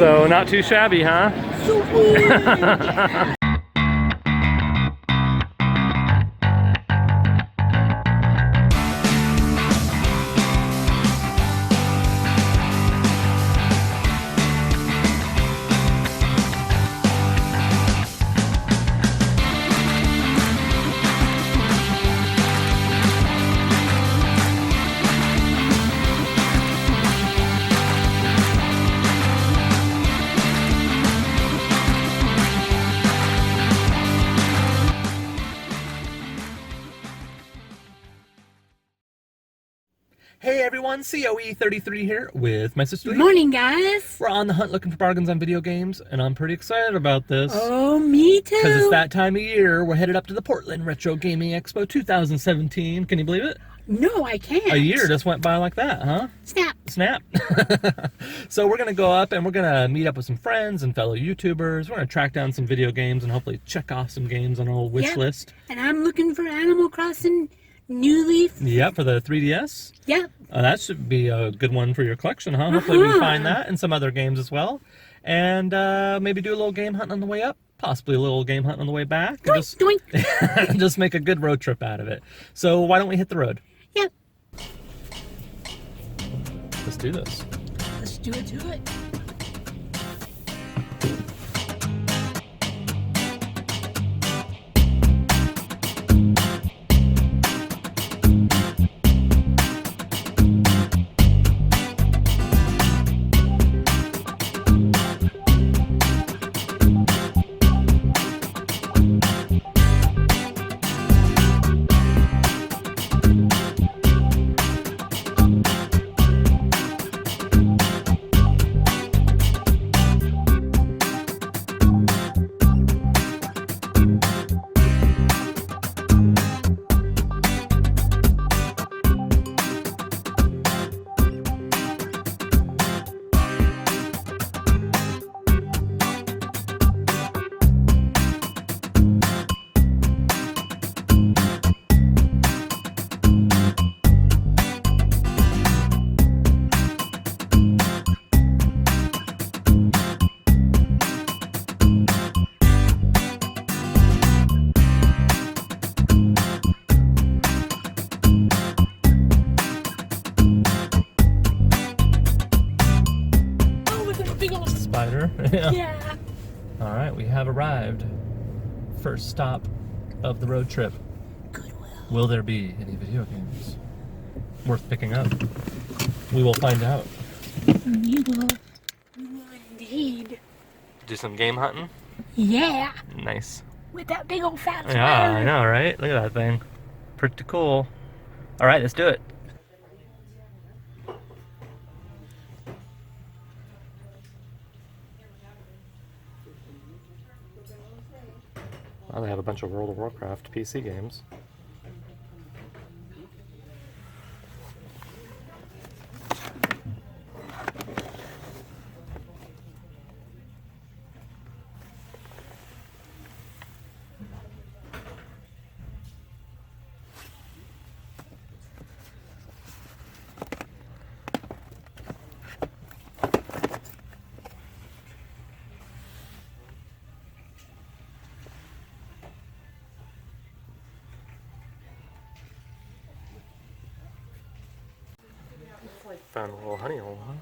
So not too shabby, huh? Hey everyone, COE33 here with my sister Lee. Good morning, guys. We're on the hunt looking for bargains on video games, and I'm pretty excited about this. Oh, me too. Because it's that time of year. We're headed up to the Portland Retro Gaming Expo 2017. Can you believe it? No, I can't. A year just went by like that, huh? Snap. Snap. So we're going to go up and we're going to meet up with some friends and fellow YouTubers. We're going to track down some video games and hopefully check off some games on our old wish list. And I'm looking for Animal Crossing New Leaf. Yep, for the 3DS. Yep. That should be a good one for your collection, huh? Hopefully we can find that and some other games as well. And maybe do a little game hunt on the way up. Possibly a little game hunt on the way back. Doink, doink. Just make a good road trip out of it. So why don't we hit the road? Yep. Let's do this. Let's do it to it. Spider. Yeah. All right, we have arrived. First stop of the road trip. Goodwill. Will there be any video games worth picking up? We will find out. We will indeed. Do some game hunting? Yeah. Nice. With that big old fat spider. Yeah, I know, right? Look at that thing. Pretty cool. All right, let's do it. Well, they have a bunch of World of Warcraft PC games. Found a little honey hole, huh?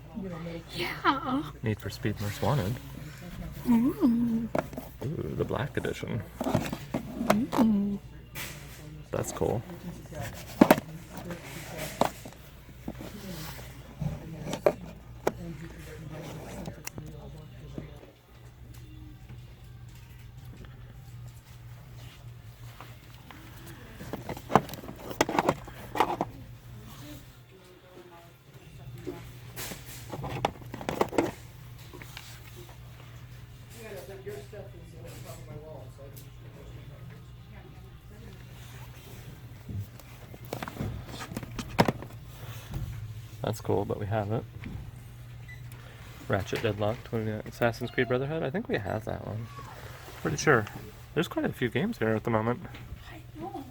Yeah. Need for Speed Most Wanted. Ooh. Ooh, the black edition. Ooh. That's cool. That's cool, but we have it. Ratchet Deadlocked, Assassin's Creed Brotherhood. I think we have that one. Pretty sure. There's quite a few games here at the moment. I know.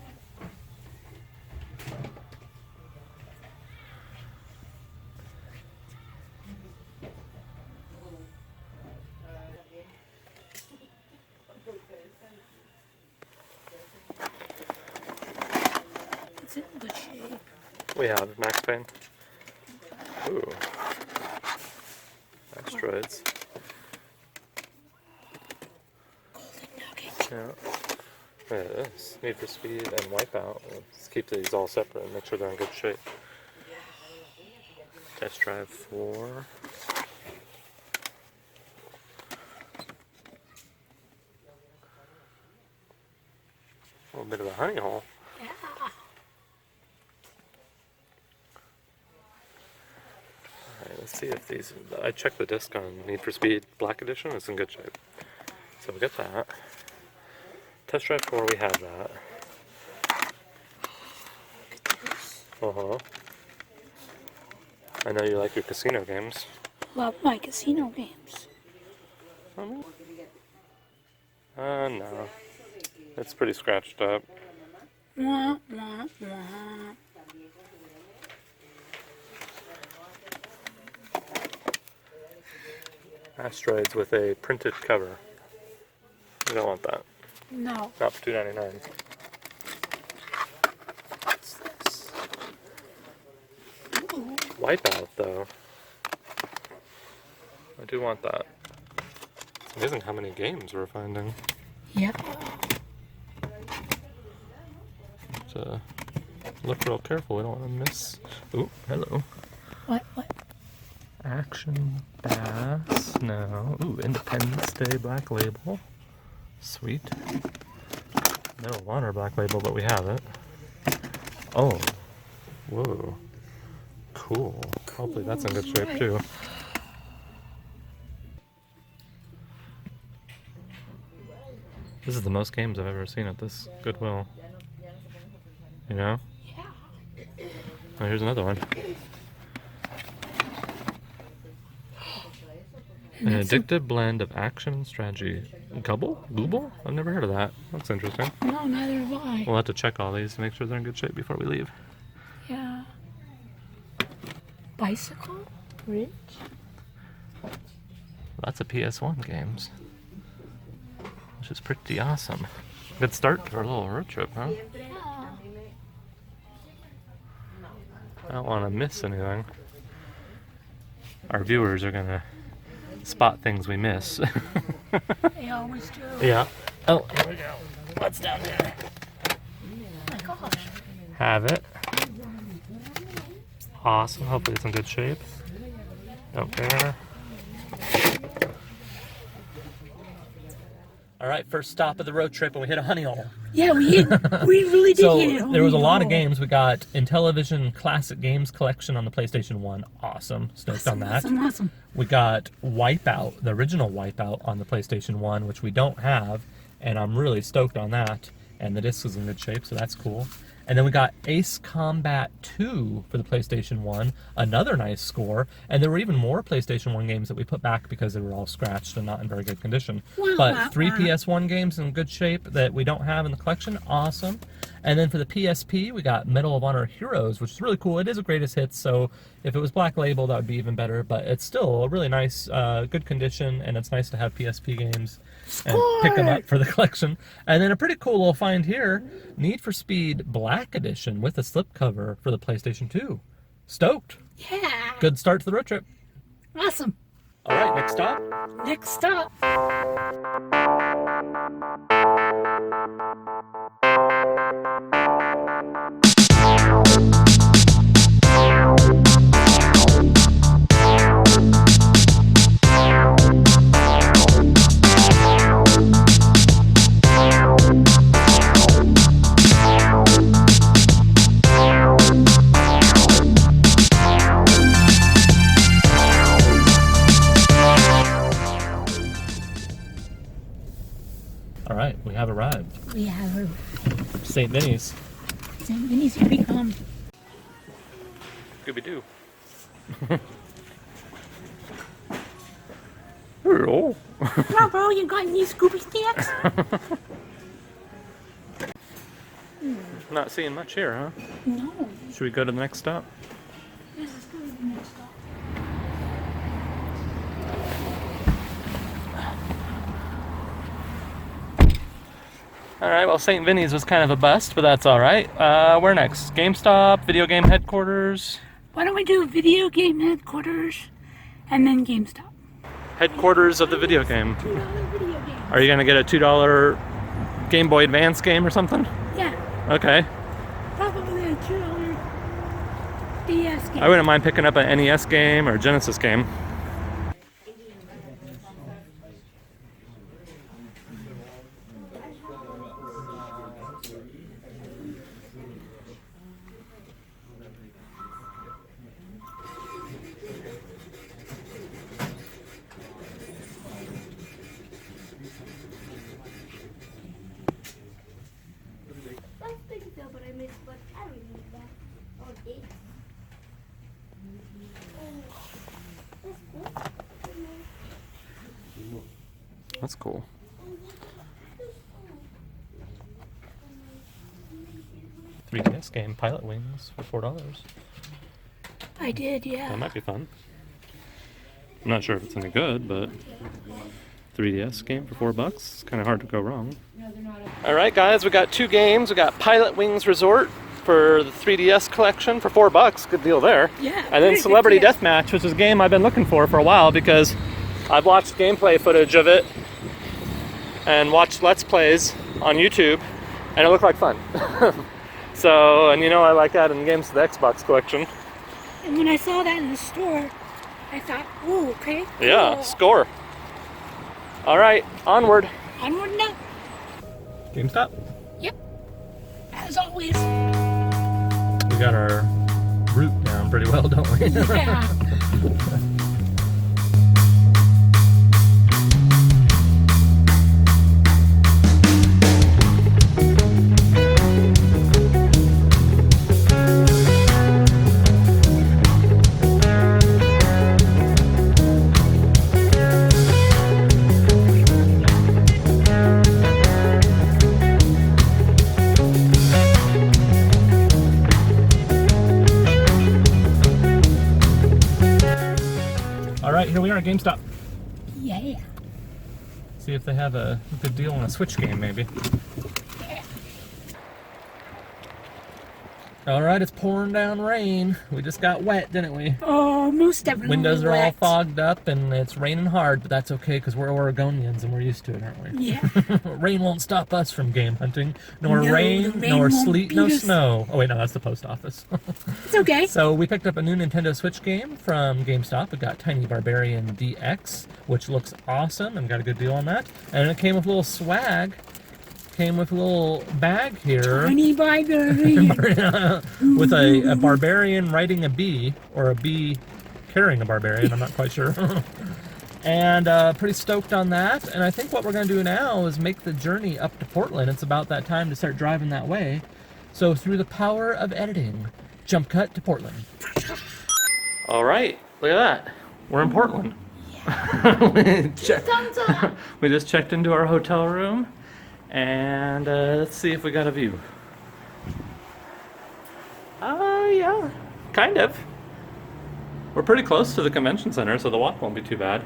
We have Max Payne. Ooh. Asteroids. Yeah. Look at this. Need for Speed and Wipeout. Let's keep these all separate and make sure they're in good shape. Test Drive 4. A little bit of a honey hole. Yeah. Alright, let's see if these... I checked the disc on Need for Speed Black Edition. It's in good shape. So we get that. Test Drive 4, we have that. Uh-huh. I know you like your casino games. Love my casino games. No. It's pretty scratched up. Wah, wah, wah. Asteroids with a printed cover. You don't want that. No. Not for $2.99. What's this? Ooh. Wipeout, though. I do want that. It's amazing how many games we're finding. Yep. So, look real careful. We don't want to miss. Ooh, hello. What? Action Bass. No. Ooh, Independence Day Black Label. Sweet. No Honor Black Label, but we have it. Oh. Whoa. Cool. Hopefully that's in good shape too. This is the most games I've ever seen at this Goodwill. You know? Yeah. Oh, here's another one. An addictive blend of action and strategy. Gooble? I've never heard of that. That's interesting. No, neither have I. We'll have to check all these to make sure they're in good shape before we leave. Yeah. Bicycle? Bridge? Lots of PS1 games. Which is pretty awesome. Good start for a little road trip, huh? Yeah. I don't want to miss anything. Our viewers are gonna spot things we miss. They always do. Yeah. Oh, here we go. What's down there? Oh my gosh. Have it. Awesome. Hopefully it's in good shape. Okay. All right, first stop of the road trip, and we hit a honey hole. Yeah, we really did So hit it. there was a lot of games. We got Intellivision Classic Games Collection on the PlayStation 1. Awesome. Stoked on that. Awesome. We got Wipeout, the original Wipeout on the PlayStation 1, which we don't have, and I'm really stoked on that. And the disc is in good shape, so that's cool. And then we got Ace Combat 2 for the PlayStation 1, another nice score. And there were even more PlayStation 1 games that we put back because they were all scratched and not in very good condition. But 3 PS1 games in good shape that we don't have in the collection, awesome. And then for the PSP, we got Medal of Honor Heroes, which is really cool. It is a greatest hits, so if it was Black Label, that would be even better. But it's still a really nice, good condition, and it's nice to have PSP games and pick them up for the collection. And then a pretty cool little find here, Need for Speed Black Edition with a slipcover for the PlayStation 2. Stoked. Yeah. Good start to the road trip. Awesome. All right, next stop. Next stop. All right, we have arrived. We have a St. Vinny's. St. Vinny's here we come. Scooby-Doo. Hello. Wow, bro, you got any Scooby snacks? Not seeing much here, huh? No. Should we go to the next stop? This is going to be the next stop. All right, well, St. Vinny's was kind of a bust, but that's all right. Where next? GameStop, video game headquarters. Why don't we do video game headquarters and then GameStop? Headquarters of the video game. $2 video game. Are you gonna get a $2 Game Boy Advance game or something? Yeah, Okay. probably a $2 DS game. I wouldn't mind picking up an NES game or Genesis game. But I missed what I remember that. Oh, this. That's cool. 3DS game, Pilot Wings for $4. I did, That yeah. might be fun. I'm not sure if it's any good, but 3DS game for $4. It's kind of hard to go wrong. All right, guys, we got 2 games. We got Pilot Wings Resort for the 3DS collection for $4. Good deal there. Yeah, And then very good Celebrity deal. Deathmatch, which is a game I've been looking for a while because I've watched gameplay footage of it and watched Let's Plays on YouTube, and it looked like fun. So, and you know I like adding games to the Xbox collection. And when I saw that in the store, I thought, oh, okay. Yeah, cool. score. All right, onward. Onward and up. GameStop. Yep. As always. We got our route down pretty well, don't we? Yeah. All right, here we are at GameStop. Yeah. See if they have a good deal on a Switch game, maybe. All right, it's pouring down rain. We just got wet, didn't we? Oh, most definitely. Windows are all wet. fogged up and it's raining hard, but that's okay because we're Oregonians and we're used to it, aren't we? Yeah. Rain won't stop us from game hunting. Nor No, rain, the rain nor won't sleet, beat no us. snow. Oh wait, no, that's the post office. It's okay. So we picked up a new Nintendo Switch game from GameStop. We got Tiny Barbarian DX, which looks awesome and got a good deal on that. And it came with a little swag. Came with a little bag here. Tiny barbarian. With a barbarian riding a bee, or a bee carrying a barbarian, I'm not quite sure. And pretty stoked on that. And I think what we're going to do now is make the journey up to Portland. It's about that time to start driving that way. So through the power of editing, jump cut to Portland. All right, look at that. We're in Portland. We just checked into our hotel room. And let's see if we got a view. Yeah, kind of. We're pretty close to the convention center, so the walk won't be too bad.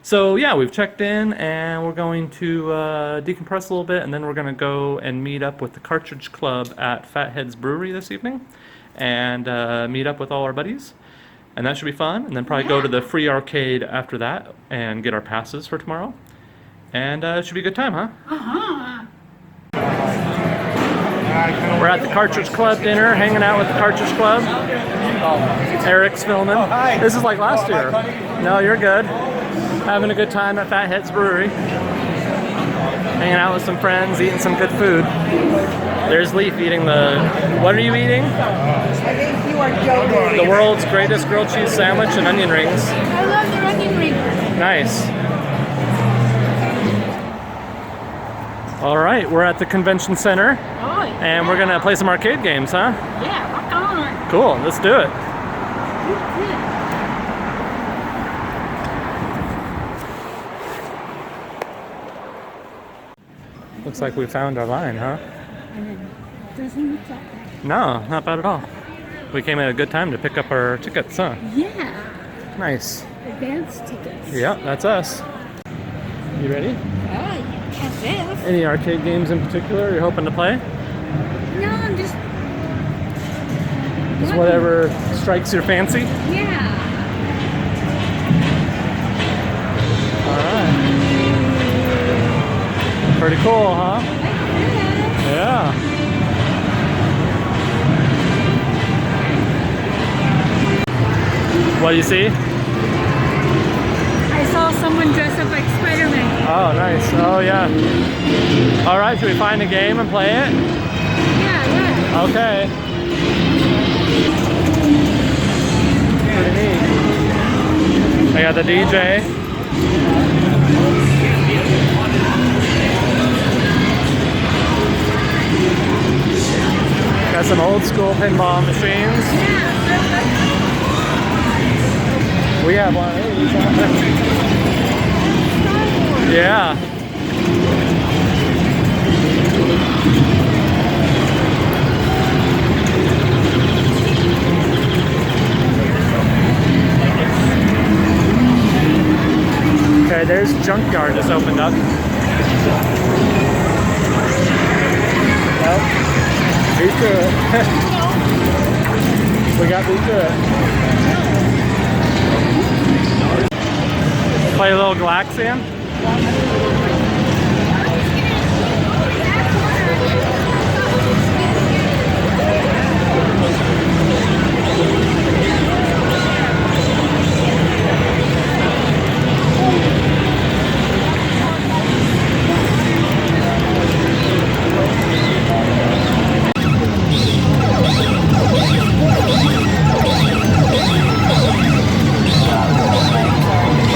So yeah, we've checked in and we're going to decompress a little bit, and then we're going to go and meet up with the Cartridge Club at Fathead's Brewery this evening, and meet up with all our buddies. And that should be fun, and then probably go to the free arcade after that and get our passes for tomorrow. And it should be a good time, huh? Uh-huh. We're at the Cartridge Club dinner, hanging out with the Cartridge Club. Eric's filming. This is like last year. No, you're good. Having a good time at Fathead's Brewery. Hanging out with some friends, eating some good food. There's Leaf eating the... What are you eating? I think you are joking. The world's greatest grilled cheese sandwich and onion rings. I love the onion ring. Nice. All right, we're at the convention center, Oh, yeah. and we're gonna play some arcade games, huh? Yeah, rock on. Cool, let's do it. Looks like we found our line, huh? Doesn't look like that. No, not bad at all. We came at a good time to pick up our tickets, huh? Yeah. Nice. Advance tickets. Yep, that's us. You ready? Oh, yeah. As if. Any arcade games in particular you're hoping to play? No, I'm just. Just whatever strikes your fancy? Yeah. Alright. Pretty cool, huh? Yeah. What do you see? I saw someone dress up like Spider-Man. Oh, nice. Oh, yeah. Alright, should we find a game and play it? Yeah, Okay. Pretty neat. I got the DJ. Got some old school pinball machines. We have one of these. Yeah. Okay, there's Junkyard just opened up. Nope. Beat to it. We got beat to it. Play a little Galaxian.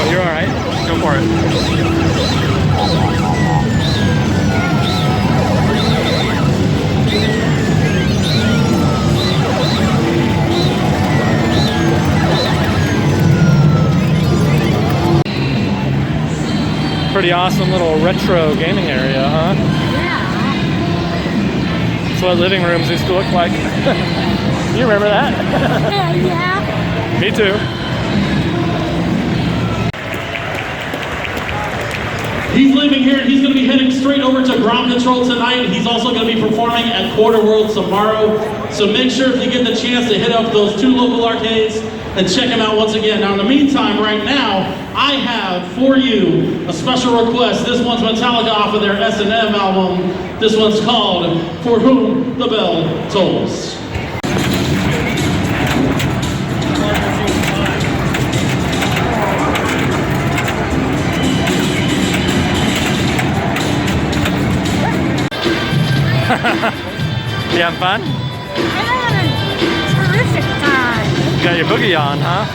You're all right. Go for it. Pretty awesome little retro gaming area, huh? Yeah. That's what living rooms used to look like. You remember that? Yeah. Me too. He's leaving here and he's going to be heading straight over to ground control tonight. He's also going to be performing at Quarter World tomorrow. So make sure if you get the chance to hit up those 2 local arcades and check them out once again. Now in the meantime, right now, I have for you a special request. This one's Metallica off of their S&M album. This one's called For Whom the Bell Tolls. You having fun? Terrific time. You got your boogie on, huh?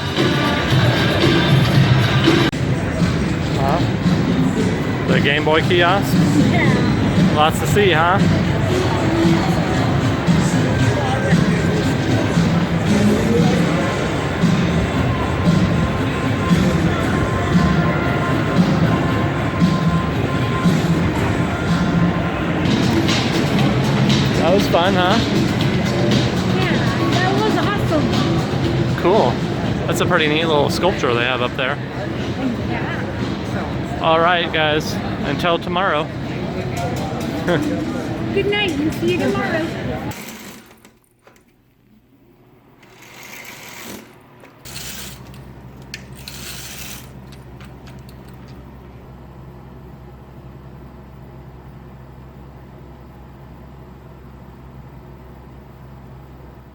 Huh? The Game Boy kiosk? Yeah. Lots to see, huh? That was fun, huh? Yeah, that was awesome. Cool. That's a pretty neat little sculpture they have up there. Yeah. All right, guys. Until tomorrow. Good night and see you tomorrow.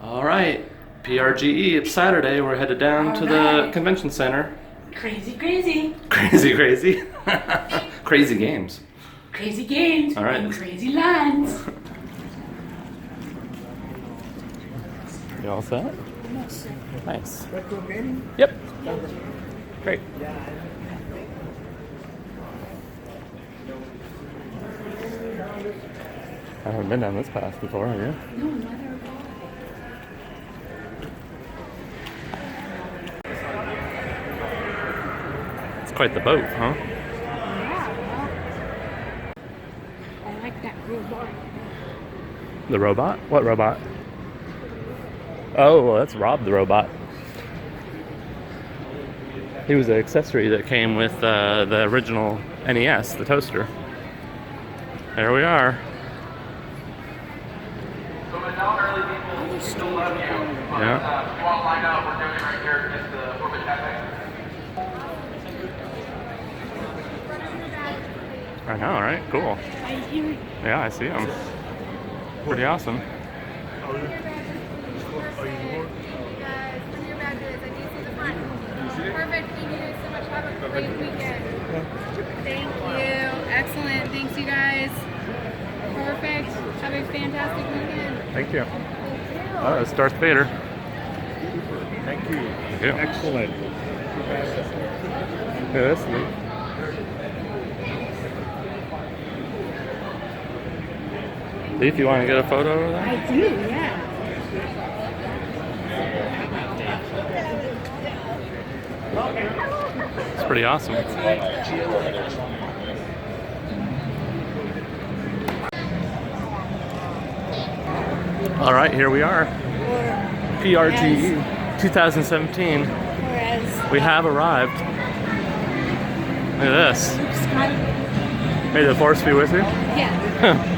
All right. PRGE, it's Saturday. We're headed down to the convention center. Crazy, crazy. Crazy, crazy. Crazy games. Crazy games. All right. And crazy lines. You all set? Yes. Nice. Retro gaming? Yep. Great. I haven't been down this path before, have you? No, neither have It's quite the boat, huh? I. Yeah. I like that robot. The robot? What robot? Oh, well, that's Rob the robot. He was an accessory that came with the original NES, the toaster. Here we are. So it's now early people, we still love you. But Yeah. if you want to line up, we're doing it right here against the Orbit Cafe. I know, right? Cool. Yeah, I see them. Pretty awesome. Perfect. Thank you guys so much. Have a great weekend. Thank you. Excellent. Thanks, you guys. Perfect. Have a fantastic weekend. Thank you. Oh, it's Darth Vader. Thank you. Thank you. Excellent. Yeah, that's neat. Leaf, you want to get a photo of that? I do, yeah. It's pretty awesome. All right, here we are. PRGE 2017. We have arrived. Look at this. May the force be with you. Yeah.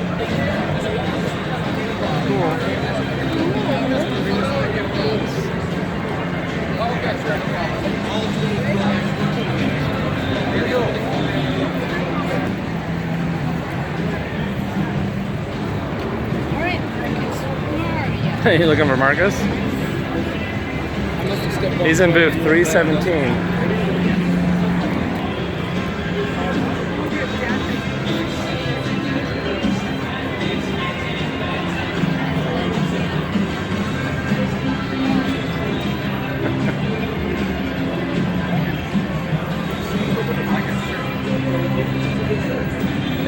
You looking for Marcus? He's in booth 317.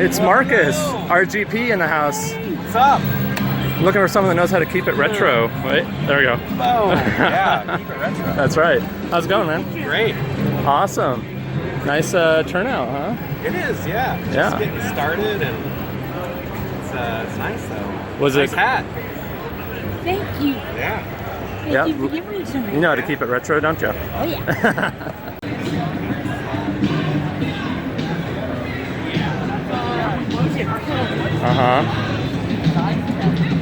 It's Marcus, RGP in the house. What's up? Looking for someone that knows how to keep it retro. Wait, there we go. Oh, yeah, keep it retro. That's right. How's it going, man? Great. Awesome. Nice turnout, huh? It is, yeah. Yeah. Just getting started, and it's nice though. Was nice it? hat. Thank you. Yeah. Yeah. Thank you for giving it to me. You know how to keep it retro, don't you? Oh, yeah. Uh-huh.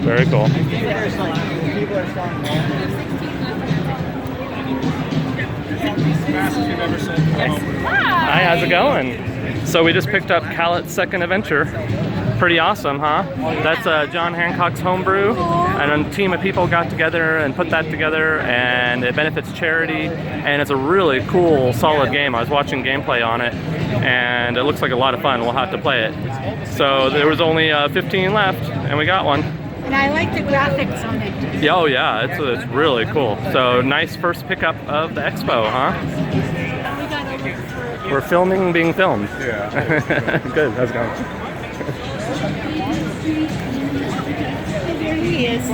Very cool. Hi, how's it going? So we just picked up Callet's second adventure. Pretty awesome, huh? That's John Hancock's homebrew, and a team of people got together and put that together, and it benefits charity, and it's a really cool, solid game. I was watching gameplay on it, and it looks like a lot of fun. We'll have to play it. So there was only 15 left, and we got one. And I like the graphics on it. Yeah, oh yeah, it's really cool. So nice first pickup of the expo, huh? We got over for We're filming being filmed. Yeah. Good, how's it going? There he is.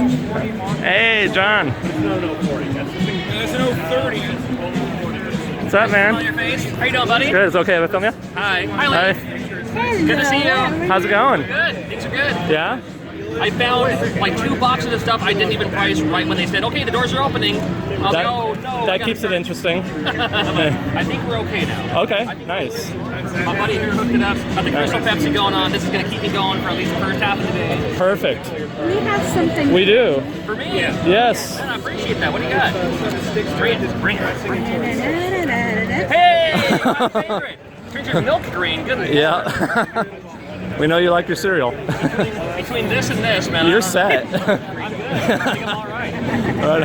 Hey, John. There's an 030. What's up, man? On your face. How you doing, buddy? Good, it's okay if I film you? Hi. Hi, Hi. Lee. Good to see you. How's it going? Good. Things are good. Yeah? I found like 2 boxes of stuff I didn't even price right when they said, okay, the doors are opening. I was like, oh, no. That keeps it interesting. I think we're okay now. Okay, nice. My buddy here hooked it up. Got the Crystal Pepsi going on. This is going to keep me going for at least the first half of the day. Perfect. We have something. We do. For me? Yes. Man, I appreciate that. What do you got? Bring it. Da-da-da-da-da-da. Hey, my favorite. Drink your milk green. Goodness. Yeah. We know you like your cereal. Between this and this, man. You're set. I'm good. I think I'm all right.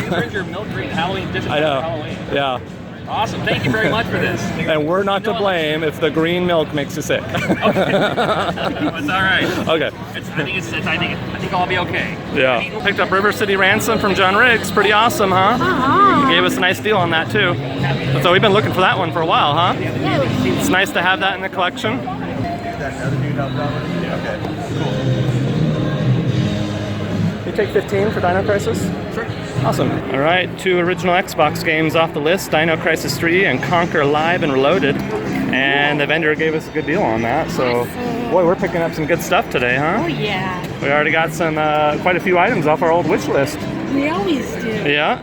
Drink your milk green Halloween edition I know. Halloween. Yeah. Awesome. Thank you very much for this. And we're not to blame if the green milk makes you sick. It's all right. Okay. I think I'll be okay. Yeah. Picked up River City Ransom from John Riggs. Pretty awesome, huh? Gave us a nice deal on that too. So we've been looking for that one for a while, huh? It's nice to have that in the collection. That other dude helped out with it? Yeah, okay, cool. You take 15 for Dino Crisis? Sure. Awesome. All right, 2 original Xbox games off the list, Dino Crisis 3 and Conquer Live and Reloaded. And the vendor gave us a good deal on that, so boy, we're picking up some good stuff today, huh? Oh, yeah. We already got some, quite a few items off our old wish list. We always do. Yeah.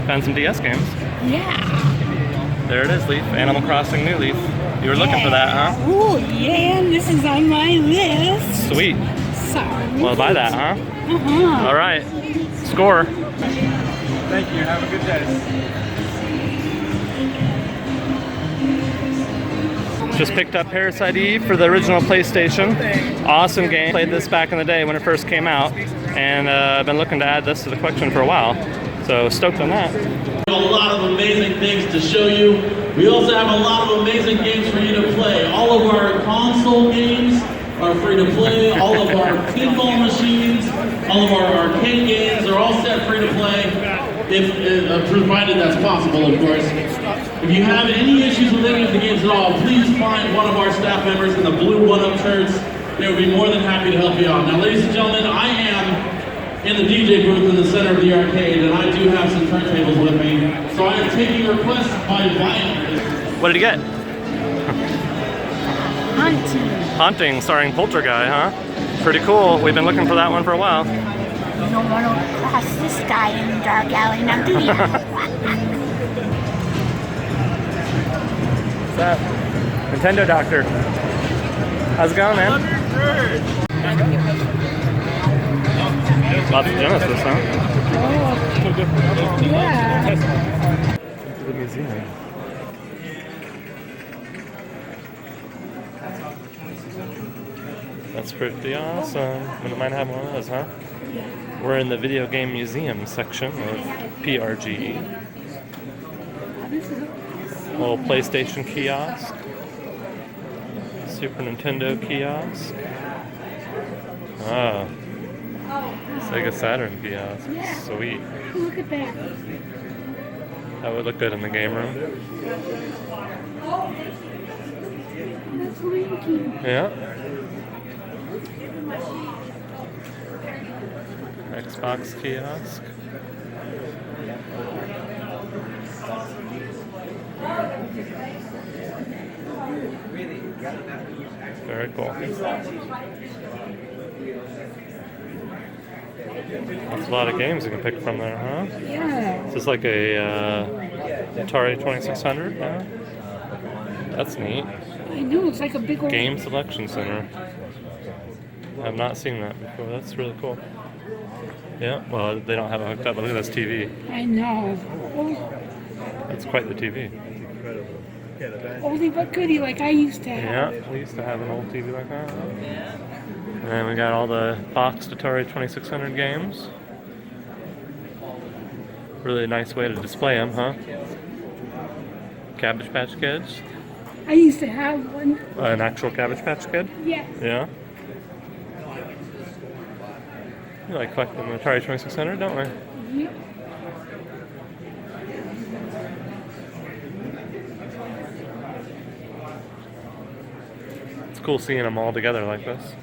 Found some DS games. Yeah. There it is, Leaf. Animal Crossing New Leaf. You were looking for that, huh? Oh, yeah, this is on my list. Sweet. Sorry. Well, buy that, huh? All right. Score. Thank you. Have a good day. Just picked up Parasite Eve for the original PlayStation. Awesome game. Played this back in the day when it first came out, and I've been looking to add this to the collection for a while. So stoked on that. We have a lot of amazing things to show you. We also have a lot of amazing games for you to play. All of our console games are free to play. All of our pinball machines, all of our arcade games are all set free to play, if provided that's possible, of course. If you have any issues with any of the games at all, please find one of our staff members in the blue one-up shirts. They would be more than happy to help you out. Now, ladies and gentlemen, I am in the DJ booth in the center of the arcade, and I do have some turntables with me. So I am taking requests by vinyl. What did you get? Hunting. Haunting, starring Poltergeist, huh? Pretty cool. We've been looking for that one for a while. You don't want to cross the sky in the dark alley now, do you? What's up? Nintendo Doctor. How's it going, man? Lots of Genesis, huh? Yeah. Into the museum. That's pretty awesome. Wouldn't mind having one of those, huh? We're in the video game museum section of PRGE. Little PlayStation kiosk. Super Nintendo kiosk. Oh. Sega Saturn kiosk. Sweet. Look at that. That would look good in the game room. That's Linky. Yeah. Xbox kiosk. Very cool. That's a lot of games you can pick from there, huh? Yeah. Is this like a Atari 2600 now? That's neat. I know, it's like a big old... Game Selection Center. I've not seen that before. That's really cool. Yeah, well, they don't have it hooked up, but look at this TV. I know. That's quite the TV. Oldie but goodie like I used to have. Yeah, we used to have an old TV like that. And then we got all the boxed Atari 2600 games. Really nice way to display them, huh? Cabbage Patch Kids. I used to have one. An actual Cabbage Patch Kid? Yeah. Yeah. We like collecting the Atari 2600, don't we? Yeah. It's cool seeing them all together like this.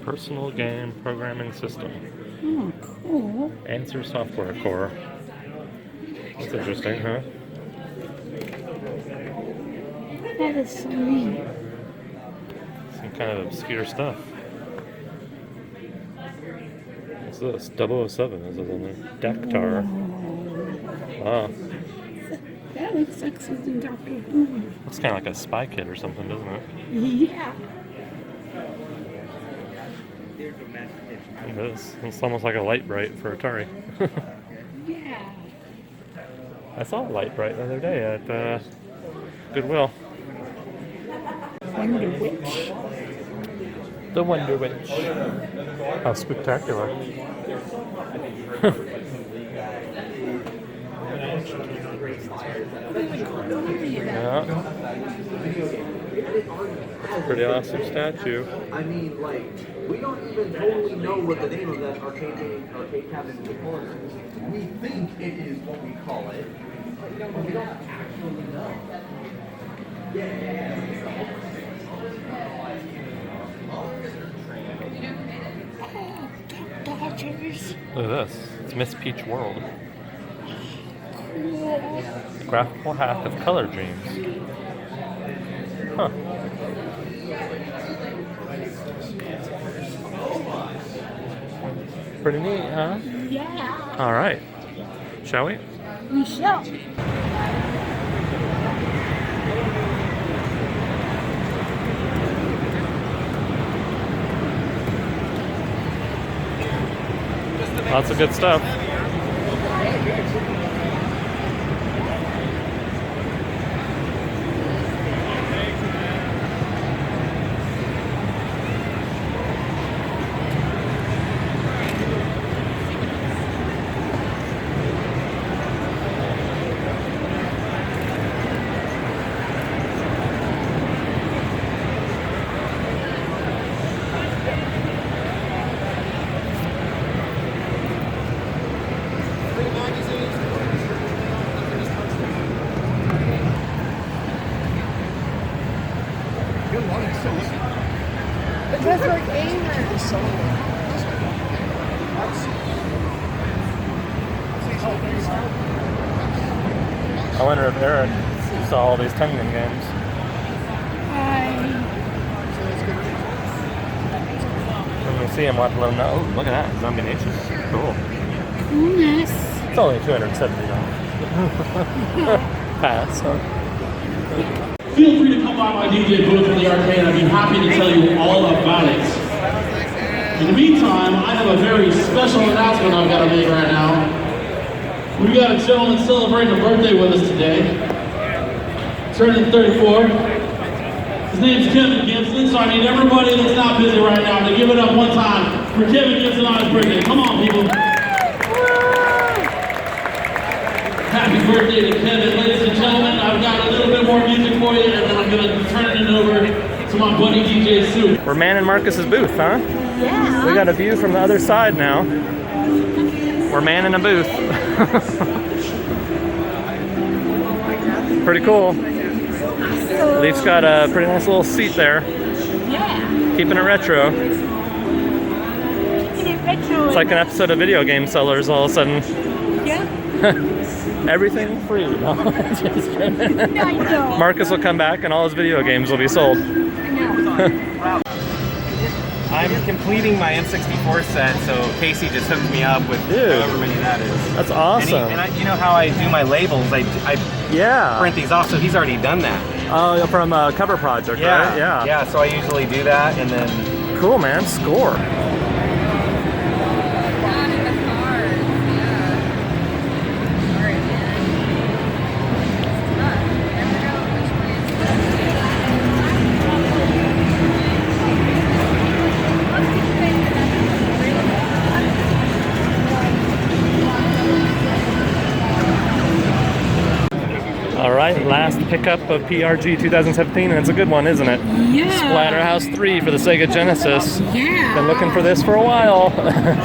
Personal game programming system. Oh, cool. Answer software core. That's interesting, huh? That is so neat. Some kind of obscure stuff. What's this? 007 is it in there? Dactar. Wow. That looks like something Dr. Who. Looks kind of like a spy kit or something, doesn't it? Yeah. It is. It's almost like a light bright for Atari. Yeah. I saw a light bright the other day at Goodwill. Wonder Witch. The Wonder Witch. How spectacular. Yeah. That's a pretty awesome statue. I mean, like, we don't even totally know what the name of that arcade cabinet in the corner is. We think it is what we call it, but we don't actually know. Dodgers. Look at this. It's Miss Peach World. Cool. Graphical hack of color dreams. Huh. Pretty neat, huh? Yeah. All right. Shall we? We shall. Lots of good stuff. Because we're gamers. I wonder if Eric saw all these Tengen games. When we see him, we'll have to let him know. Oh, look at that. Zombie Nation. Cool. Coolness. It's only $270. Pass, huh? Feel free to come by my DJ booth in the arcade. I'd be happy to tell you all about it. In the meantime, I have a very special announcement I've got to make right now. We've got a gentleman celebrating a birthday with us today. Turning 34. His name's Kevin Gibson, so I need everybody that's not busy right now to give it up one time for Kevin Gibson on his birthday. Come on, people. Happy birthday to Kevin, ladies and gentlemen. I've got a little bit more music for you, and then I'm going to turn it over to my buddy DJ Sue. We're manning Marcus's booth, huh? Yeah. We got a view from the other side now. We're manning a booth. Pretty cool. Leaf's got a pretty nice little seat there. Yeah. Keeping it retro. Keeping it retro. It's like an episode of Video Game Sellers all of a sudden. Yeah. Everything free. No, just kidding. I know. Marcus will come back and all his video games will be sold. I'm completing my N64 set, so Casey just hooked me up with however many that is. That's awesome. And you know how I do my labels? I print these off, so he's already done that. Oh, from a cover project, right? Yeah. Yeah, so I usually do that, and then... Cool, man. Score. All right, last pickup of PRGE 2017, and it's a good one, isn't it? Yeah. Splatterhouse 3 for the Sega Genesis. Yeah. Been looking for this for a while.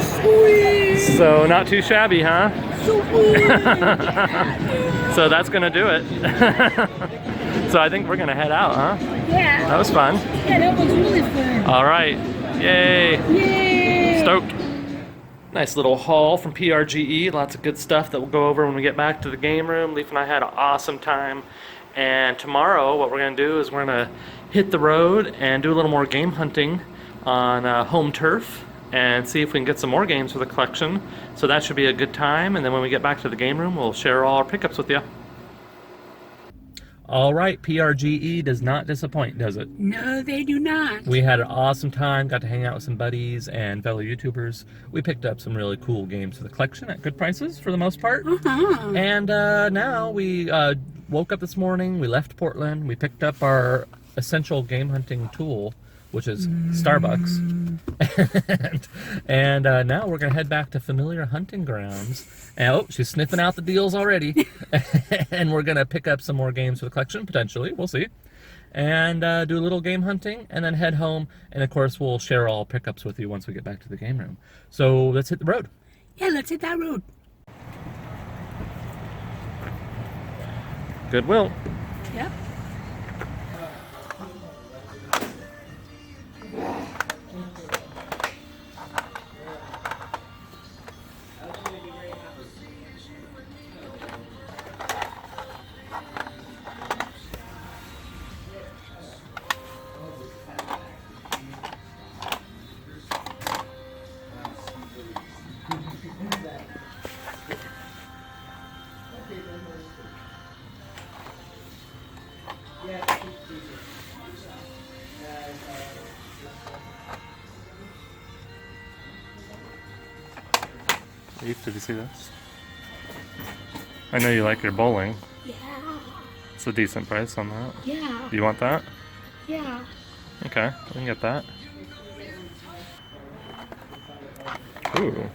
Sweet. So not too shabby, huh? Sweet. So that's gonna do it. So I think we're gonna head out, huh? Yeah. That was fun. Yeah, that was really fun. All right, yay. Yay. Stoked. Nice little haul from PRGE. Lots of good stuff that we'll go over when we get back to the game room. Leaf and I had an awesome time. And tomorrow, what we're going to do is we're going to hit the road and do a little more game hunting on home turf and see if we can get some more games for the collection. So that should be a good time. And then when we get back to the game room, we'll share all our pickups with you. All right, PRGE does not disappoint, does it? No, they do not. We had an awesome time, got to hang out with some buddies and fellow YouTubers. We picked up some really cool games for the collection at good prices for the most part. Uh-huh. And now we woke up this morning, we left Portland, we picked up our essential game hunting tool, which is Starbucks. and now we're going to head back to familiar hunting grounds. And, oh, she's sniffing out the deals already. And we're going to pick up some more games for the collection, potentially. We'll see. And do a little game hunting and then head home. And, of course, we'll share all pickups with you once we get back to the game room. So let's hit the road. Yeah, let's hit that road. Goodwill. Yep. Eve, did you see this? I know you like your bowling. Yeah. It's a decent price on that. Yeah. Do you want that? Yeah. Okay, we can get that. Ooh.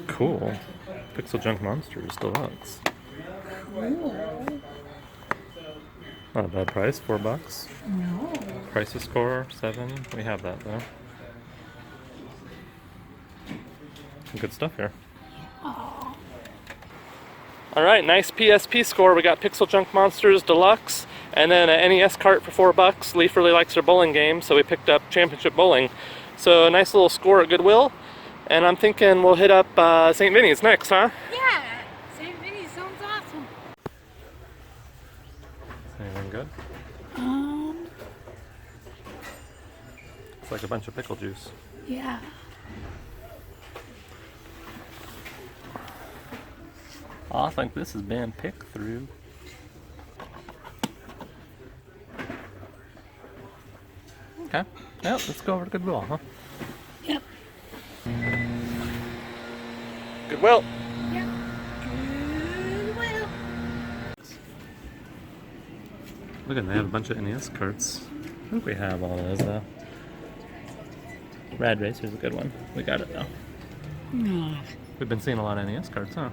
Cool. Pixel Junk Monsters Deluxe. Cool. Not a bad price, $4. No. Crisis Score, 7. We have that though. Some good stuff here. Alright, nice PSP score. We got Pixel Junk Monsters Deluxe and then an NES cart for $4. Leaf really likes her bowling game, so we picked up Championship Bowling. So a nice little score at Goodwill. And I'm thinking we'll hit up St. Vinny's next, huh? Yeah. St. Vinny's sounds awesome. Anything good? It's like a bunch of pickle juice. Yeah. I think this has been picked through. Okay. Yep, let's go over to Goodwill, huh? Yep. Goodwill! Yep. Goodwill. Look at them, they have a bunch of NES carts. I think we have all those though. Rad Racer's a good one. We got it though. No. We've been seeing a lot of NES carts, huh?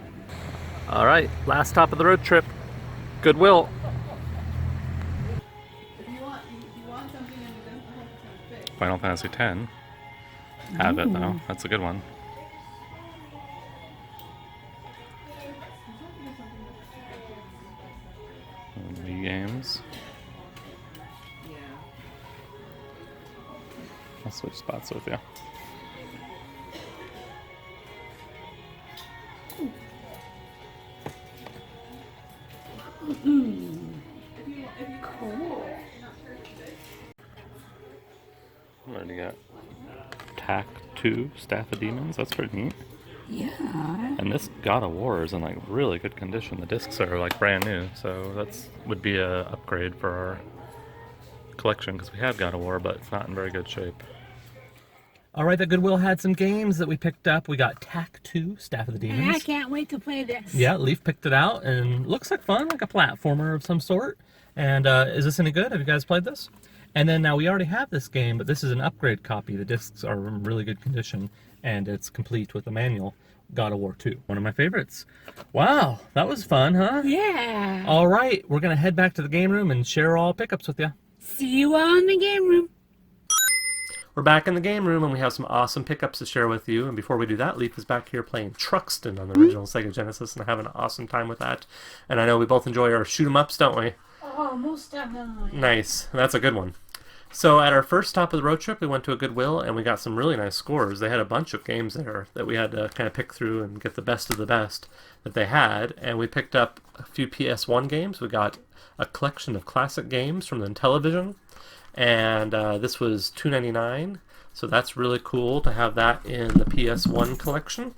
Alright, last stop of the road trip. Goodwill. You want something and it doesn't have to fit. Final Fantasy X. Have it though. That's a good one. Wii games. I'll switch spots with you. What do you got? Tac 2 Staff of Demons. That's pretty neat. Yeah. And this God of War is in like really good condition. The discs are like brand new, so that's would be a upgrade for our collection because we have God of War, but it's not in very good shape. All right, the Goodwill had some games that we picked up. We got Tac 2 Staff of the Demons. I can't wait to play this. Yeah, Leaf picked it out and looks like fun, like a platformer of some sort. And is this any good? Have you guys played this? And then now we already have this game, but this is an upgrade copy. The discs are in really good condition and it's complete with the manual. God of War 2, one of my favorites. Wow, that was fun, huh? Yeah. All right, we're gonna head back to the game room and share all pickups with you. See you all in the game room. We're back in the game room and we have some awesome pickups to share with you. And before we do that, Leaf is back here playing Truxton on the original Sega Genesis and having an awesome time with that. And I know we both enjoy our shoot 'em ups, don't we? Oh, most definitely. Nice. That's a good one. So at our first stop of the road trip, we went to a Goodwill and we got some really nice scores. They had a bunch of games there that we had to kind of pick through and get the best of the best that they had. And we picked up a few PS1 games. We got a collection of classic games from the Intellivision. And this was $2.99. So that's really cool to have that in the PS1 collection.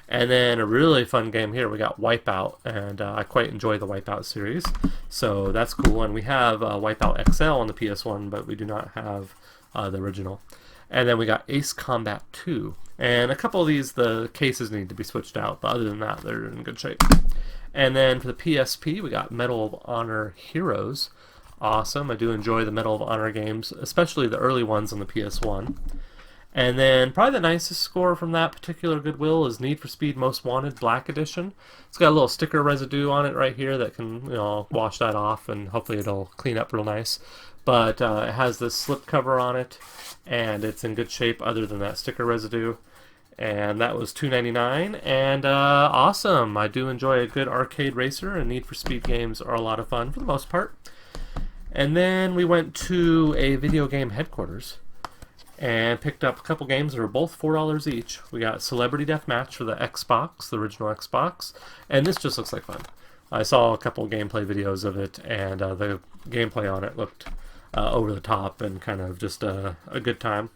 And then a really fun game here, we got Wipeout, and I quite enjoy the Wipeout series, so that's cool. And we have Wipeout XL on the PS1, but we do not have the original. And then we got Ace Combat 2, and a couple of these, the cases need to be switched out, but other than that, they're in good shape. And then for the PSP, we got Medal of Honor Heroes. Awesome, I do enjoy the Medal of Honor games, especially the early ones on the PS1. And then probably the nicest score from that particular Goodwill is Need for Speed Most Wanted Black Edition. It's got a little sticker residue on it right here that can, you know, wash that off and hopefully it'll clean up real nice. But it has this slip cover on it and it's in good shape other than that sticker residue. And that was $2.99 and awesome. I do enjoy a good arcade racer and Need for Speed games are a lot of fun for the most part. And then we went to a video game headquarters and picked up a couple games that were both $4 each. We got Celebrity Deathmatch for the Xbox, the original Xbox, and this just looks like fun. I saw a couple gameplay videos of it, and the gameplay on it looked over the top and kind of just a good time.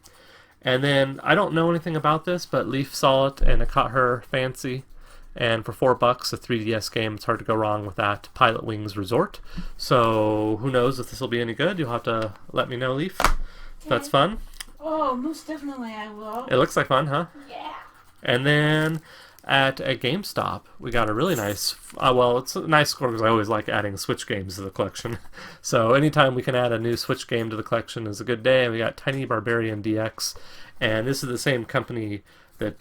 And then, I don't know anything about this, but Leaf saw it, and it caught her fancy. And for $4, a 3DS game, it's hard to go wrong with that. Pilot Wings Resort. So, who knows if this will be any good? You'll have to let me know, Leaf. If that's fun. Oh, most definitely I will. It looks like fun, huh? Yeah. And then at a GameStop, we got a really nice, well, it's a nice score because I always like adding Switch games to the collection. So anytime we can add a new Switch game to the collection is a good day. And we got Tiny Barbarian DX, and this is the same company that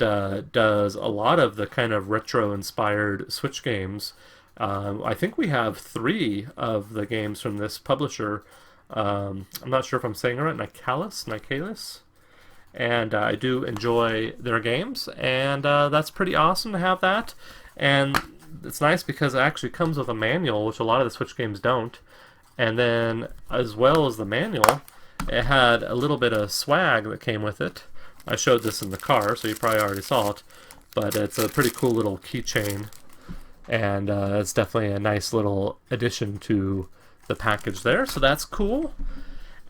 does a lot of the kind of retro-inspired Switch games. I think we have 3 of the games from this publisher. I'm not sure if I'm saying it right, Nicalis. And I do enjoy their games, and that's pretty awesome to have that. And it's nice because it actually comes with a manual, which a lot of the Switch games don't. And then, as well as the manual, it had a little bit of swag that came with it. I showed this in the car, so you probably already saw it. But it's a pretty cool little keychain, and it's definitely a nice little addition to the package there, so that's cool.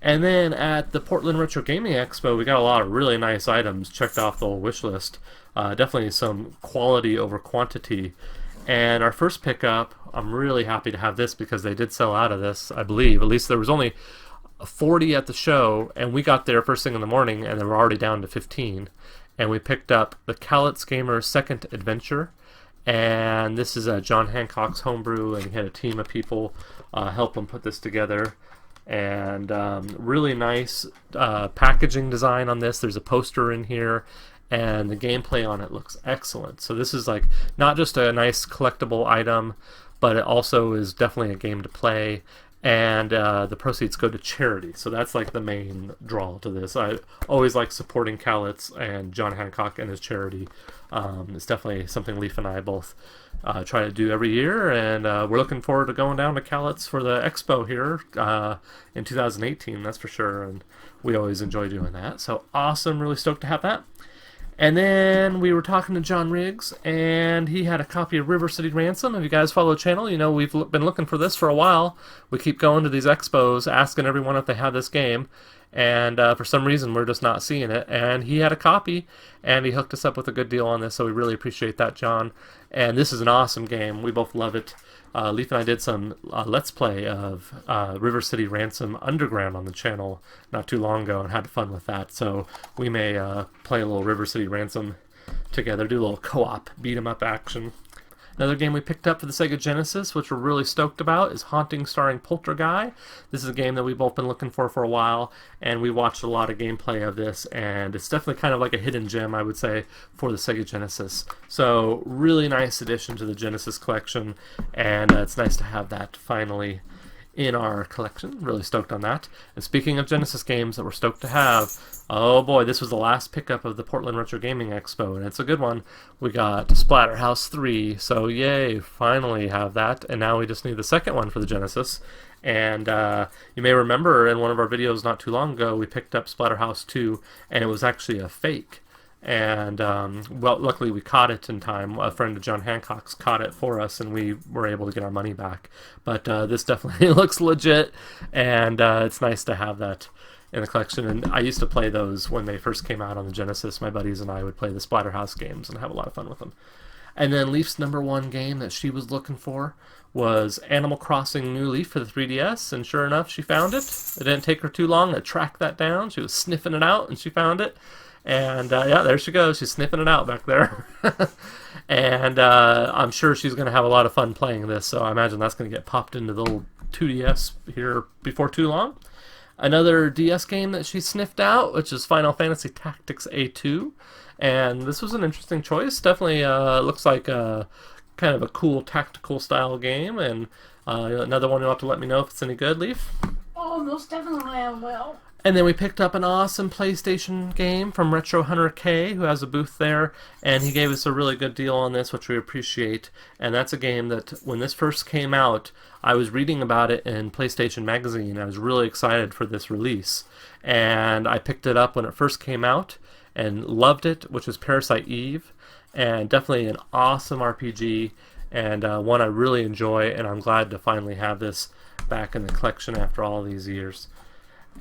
And then at the Portland Retro Gaming Expo, we got a lot of really nice items checked off the whole wish list. Definitely some quality over quantity. And our first pickup, I'm really happy to have this because they did sell out of this, I believe. At least there was only 40 at the show, and we got there first thing in the morning, and they were already down to 15. And we picked up the Callets Gamer Second Adventure. And this is John Hancock's homebrew, and he had a team of people help him put this together. And really nice packaging design on this. There's a poster in here, and the gameplay on it looks excellent. So this is like not just a nice collectible item, but it also is definitely a game to play. And the proceeds go to charity, so that's like the main draw to this. I always like supporting Callets and John Hancock and his charity. It's definitely something Leaf and I both try to do every year, and we're looking forward to going down to Callets for the expo here in 2018, that's for sure, and we always enjoy doing that. So awesome, really stoked to have that. And then we were talking to John Riggs, and he had a copy of River City Ransom. If you guys follow the channel, you know we've been looking for this for a while. We keep going to these expos, asking everyone if they have this game, and for some reason we're just not seeing it. And he had a copy, and he hooked us up with a good deal on this, so we really appreciate that, John. And this is an awesome game. We both love it. Leaf and I did some Let's Play of River City Ransom Underground on the channel not too long ago and had fun with that. So we may play a little River City Ransom together, do a little co-op beat-em-up action. Another game we picked up for the Sega Genesis, which we're really stoked about, is Haunting starring Poltergeist. This is a game that we've both been looking for a while, and we watched a lot of gameplay of this, and it's definitely kind of like a hidden gem, I would say, for the Sega Genesis. So, really nice addition to the Genesis collection, and it's nice to have that finally in our collection. Really stoked on that. And speaking of Genesis games that we're stoked to have, oh boy, this was the last pickup of the Portland Retro Gaming Expo, and it's a good one. We got Splatterhouse 3, so yay, finally have that, and now we just need the second one for the Genesis. And you may remember in one of our videos not too long ago, we picked up Splatterhouse 2, and it was actually a fake. And well, luckily we caught it in time. A friend of John Hancock's caught it for us, and we were able to get our money back. But this definitely looks legit, and it's nice to have that in the collection. And I used to play those when they first came out on the Genesis. My buddies and I would play the Splatterhouse games and have a lot of fun with them. And then Leaf's #1 game that she was looking for was Animal Crossing New Leaf for the 3DS, and sure enough, she found it. It didn't take her too long to track that down. She was sniffing it out, and she found it. And yeah, there she goes. She's sniffing it out back there. And I'm sure she's going to have a lot of fun playing this, so I imagine that's going to get popped into the little 2DS here before too long. Another DS game that she sniffed out, which is Final Fantasy Tactics A2. And this was an interesting choice. Definitely looks like kind of a cool tactical style game. And another one you'll have to let me know if it's any good, Leaf. Oh, most definitely I will. And then we picked up an awesome PlayStation game from Retro Hunter K, who has a booth there, and he gave us a really good deal on this, which we appreciate. And that's a game that, when this first came out, I was reading about it in PlayStation Magazine. I was really excited for this release. And I picked it up when it first came out and loved it, which was Parasite Eve. And definitely an awesome RPG, and one I really enjoy, and I'm glad to finally have this back in the collection after all these years.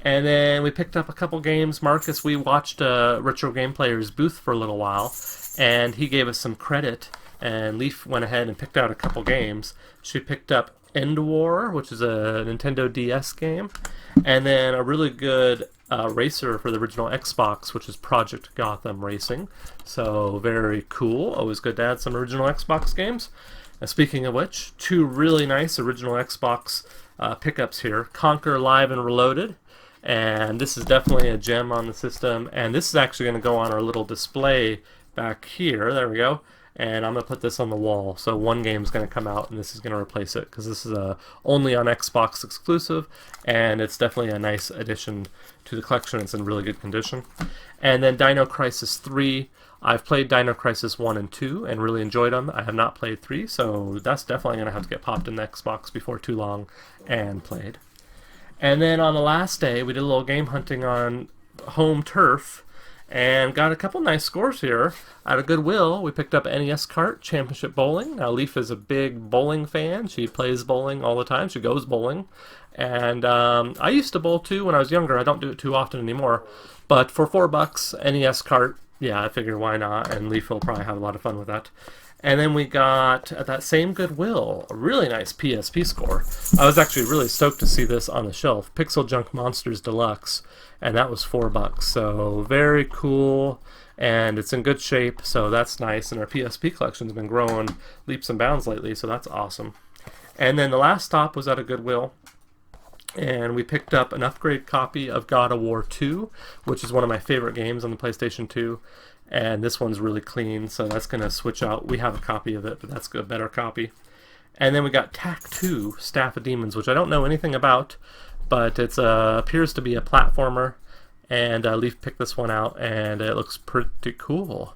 And then we picked up a couple games. Marcus, we watched Retro Game Player's booth for a little while, and he gave us some credit, and Leaf went ahead and picked out a couple games. She picked up End War, which is a Nintendo DS game, and then a really good racer for the original Xbox, which is Project Gotham Racing. So very cool. Always good to add some original Xbox games. And speaking of which, 2 really nice original Xbox pickups here. Conquer Live and Reloaded. And this is definitely a gem on the system. And this is actually going to go on our little display back here. There we go. And I'm going to put this on the wall. So one game is going to come out and this is going to replace it, because this is only on Xbox exclusive, and it's definitely a nice addition to the collection. It's in really good condition. And then Dino Crisis 3. I've played Dino Crisis 1 and 2 and really enjoyed them. I have not played 3, so that's definitely going to have to get popped in the Xbox before too long and played. And then on the last day, we did a little game hunting on home turf and got a couple nice scores here. Out of Goodwill, we picked up NES Kart Championship Bowling. Now, Leaf is a big bowling fan. She plays bowling all the time. She goes bowling. And I used to bowl too when I was younger. I don't do it too often anymore. But for $4, NES Kart, yeah, I figured why not. And Leaf will probably have a lot of fun with that. And then we got, at that same Goodwill, a really nice PSP score. I was actually really stoked to see this on the shelf. Pixel Junk Monsters Deluxe, and that was $4. So very cool, and it's in good shape, so that's nice. And our PSP collection's been growing leaps and bounds lately, so that's awesome. And then the last stop was at a Goodwill, and we picked up an upgrade copy of God of War 2, which is one of my favorite games on the PlayStation 2. And this one's really clean, so that's going to switch out. We have a copy of it, but that's a better copy. And then we got TAC 2, Staff of Demons, which I don't know anything about, but it appears to be a platformer. And Leaf picked this one out, and it looks pretty cool.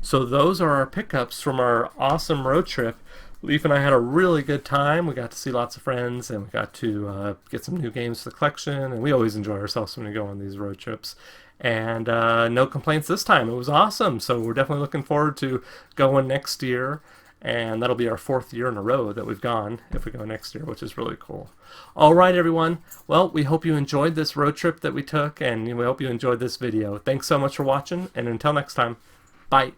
So those are our pickups from our awesome road trip. Leaf and I had a really good time. We got to see lots of friends, and we got to get some new games for the collection, and we always enjoy ourselves when we go on these road trips. And no complaints this time. It was awesome. So we're definitely looking forward to going next year. And that'll be our 4th year in a row that we've gone if we go next year, which is really cool. All right, everyone. Well, we hope you enjoyed this road trip that we took, and we hope you enjoyed this video. Thanks so much for watching, and until next time, bye.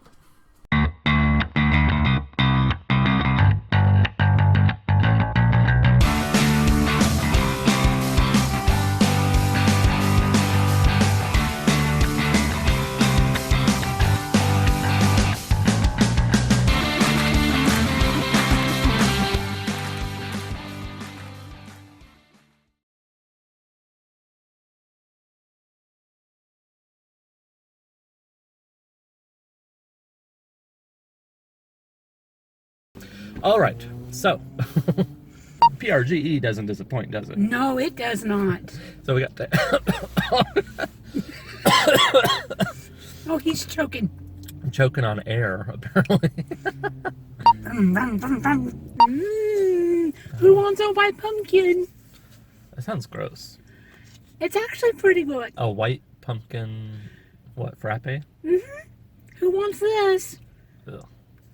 All right, so PRGE doesn't disappoint, does it? No, it does not. So we got that. Oh, he's choking. I'm choking on air, apparently. Who wants a white pumpkin? That sounds gross. It's actually pretty good. A white pumpkin, what, frappe? Mm-hmm. Who wants this? Ugh.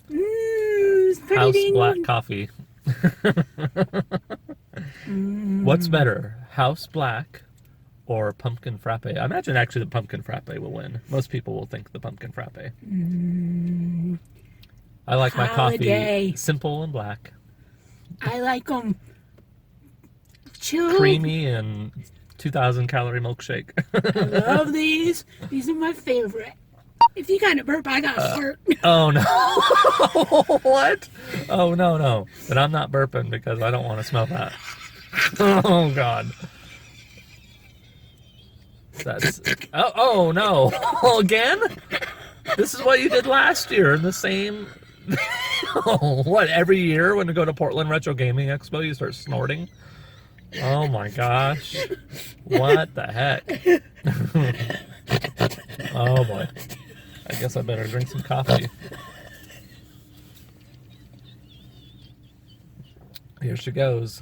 It's pretty House dang black good. coffee. What's better, house black or pumpkin frappe? I imagine actually the pumpkin frappe will win. Most people will think the pumpkin frappe. I like my Holiday. coffee simple and black. I like them chilled. Creamy and 2,000 calorie milkshake. I love these. These are my favorite. If you got a burp, I got a fart. Oh no. What? Oh no. Then I'm not burping because I don't want to smell that. Oh god. That's oh no. Again? This is what you did last year in the same oh, what, every year when you go to Portland Retro Gaming Expo you start snorting? Oh my gosh. What the heck? Oh boy. I guess I better drink some coffee. Here she goes.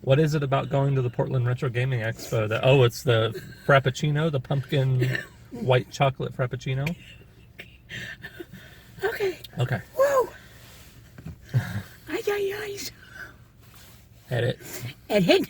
What is it about going to the Portland Retro Gaming Expo that, oh, it's the Frappuccino, the pumpkin white chocolate Frappuccino? Okay. Okay. Whoa. I got eyes. Edit. Edit.